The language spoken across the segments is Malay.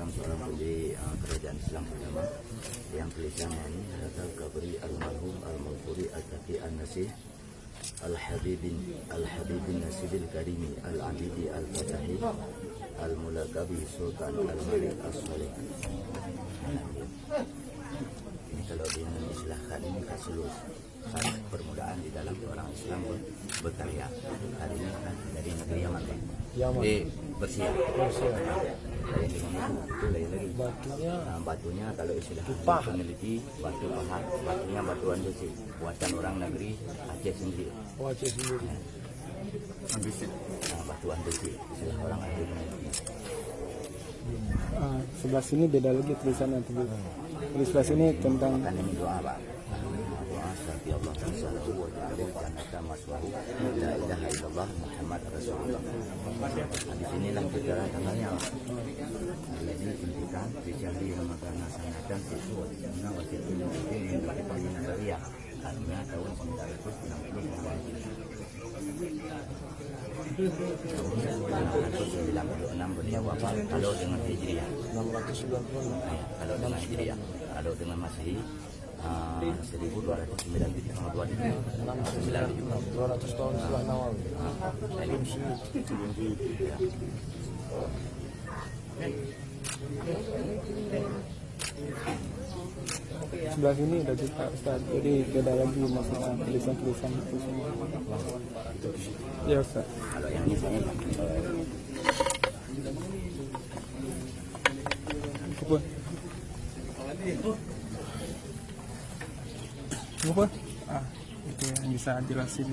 tentang seorang pendiri kerajaan Islam pertama yang tulisannya ini adalah Kabri Al-Marhum Al-Maghfuri Al-Taqi Al-Nasih Al-Habibin Nasibil Karimi Al-Abidi Al-Fatahi Al-Mulakabi Sultan Al-Malik As-Salih. Ini kalau diistilahkan ini kasulus permulaan di dalam orang Islam berkarya. Hari ini kan dari negeri Yaman, Pak. Di Persia. Dari Indonesia itu lain lagi. Batunya kalau istilah peneliti batu pahat, batunya batu andesit, buatan orang negeri Aceh sendiri. Oh, Aceh sendiri. Andesit. Batu andesit, istilah orang ahli peneliti. Sebelah sini beda lagi tulisannya. Di sebelah sini tentang kan ini doa, Pak. Doa syafi Allah tasalahu wa ta'ala jannata maswahu la ilaha illallah Muhammad Rasulullah. Di sinilah kita tanggalnya. Jadi intikan dicari Ramadan sanatan sesuatu dengan wasit ini yang diketahui Nazaria karena tahun 1996 beliau wafat. Kalau dengan Hijriah 696. Kalau dengan Hijriah, kalau dengan Masehi 200 tahun setelah Nawawi. Sebelah sini udah kita Ustaz, jadi beda lagi maksudnya tulisan-tulisan itu semua. Ya Ustaz. Kalau yang ini saya apa? Apa? Itu yang bisa jelasin.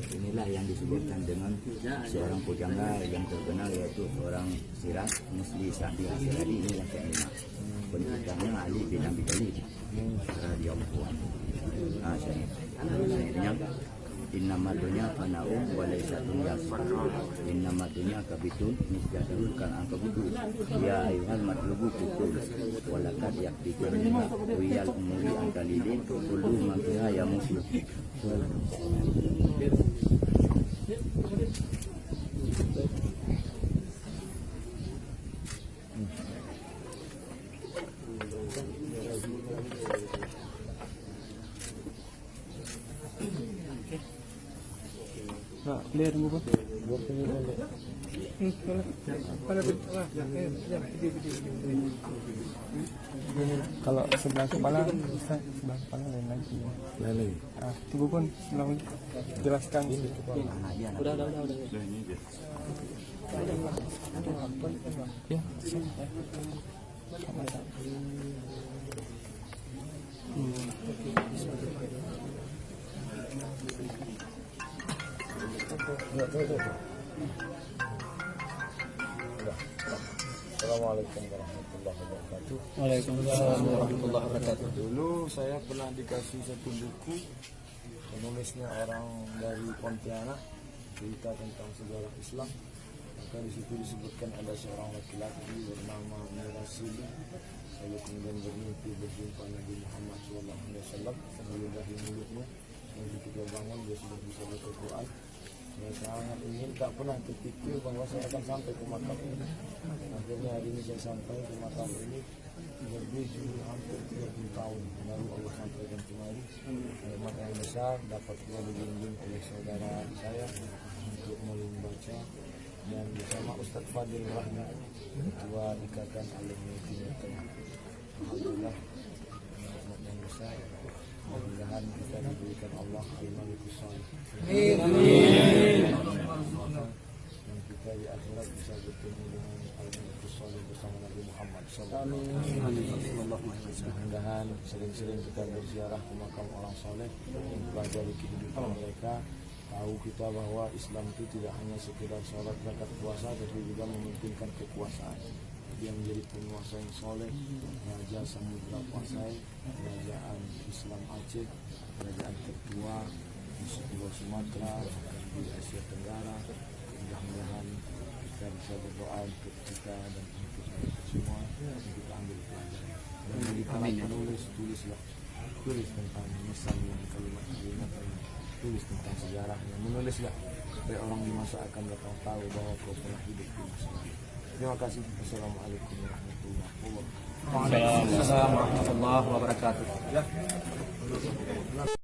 Inilah yang disebutkan dengan seorang pujangga yang terkenal, yaitu seorang Sirat Musli Sa'di Al-Siradi. Inilah kelima pencetusnya Ali bin Abi Thalib radhiyallahu anhu. Selanjutnya innama dunya fana'um wa laysa dunya sarra innama dunya kabitun misjadul kan angkabutu ya ayuhal matlubu kutul walakad yaktikan wiyal umuri angkalidin kullu mafiha ya muslim. Clear mo ba? Kalau sebelah kepala bisa sebelah kepala lain lagi. Tunggu pun sebelum jelaskan. Udah. Ya, Assalamualaikum warahmatullahi wabarakatuh. Waalaikumsalam warahmatullahi wabarakatuh. Dulu saya pernah dikasih satu buku, penulisnya orang dari Pontianak, cerita tentang sejarah Islam. Maka di situ disebutkan ada seorang laki-laki bernama Mirasili. Lalu kemudian bermimpi berjumpa Nabi Muhammad SAW. Sebelum dari mulutmu, yang kita bangun dia sudah bisa baca Quran. Saya sangat ingin, tak pernah terpikir bahwa saya akan sampai ke makam ini. Akhirnya hari ini saya sampai ke makam ini, lebih hampir 30 tahun baru Allah sampaikan kemari. Nikmat yang besar dapat pula dibimbing oleh saudara saya untuk membaca, dan bersama Ustaz Fadil Rahmi, Ketua Ikatan Alumni Timur Tengah. Alhamdulillah, nikmat yang besar. Mudah-mudahan kita diberikan Allah al-Malikus Shalih. Dan kita di akhirat bisa bertemu dengan al-Malikus Shalih bersama Nabi Muhammad SAW. Mudah-mudahan sering-sering kita berziarah ke makam orang soleh yang pelajari kehidupan mereka. Tahu kita bahwa Islam itu tidak hanya sekedar sholat, zakat, puasa, tapi juga memungkinkan kekuasaan. Dia menjadi penguasa yang soleh, Raja Samudra Pasai, Kerajaan Islam Aceh, kerajaan tertua di seluruh Sumatera, di Asia Tenggara. Mudah-mudahan kita bisa berdoa untuk kita dan untuk semua, untuk kita ambil pelajaran. Dan bagi para penulis, tulislah tulis tentang misalnya kalimat-kalimat yang tulis tentang sejarahnya, menulislah supaya orang di masa akan datang tahu bahwa kau pernah hidup di masa lalu. Terima kasih. Assalamualaikum warahmatullahi wabarakatuh. Waalaikumsalam warahmatullahi wabarakatuh.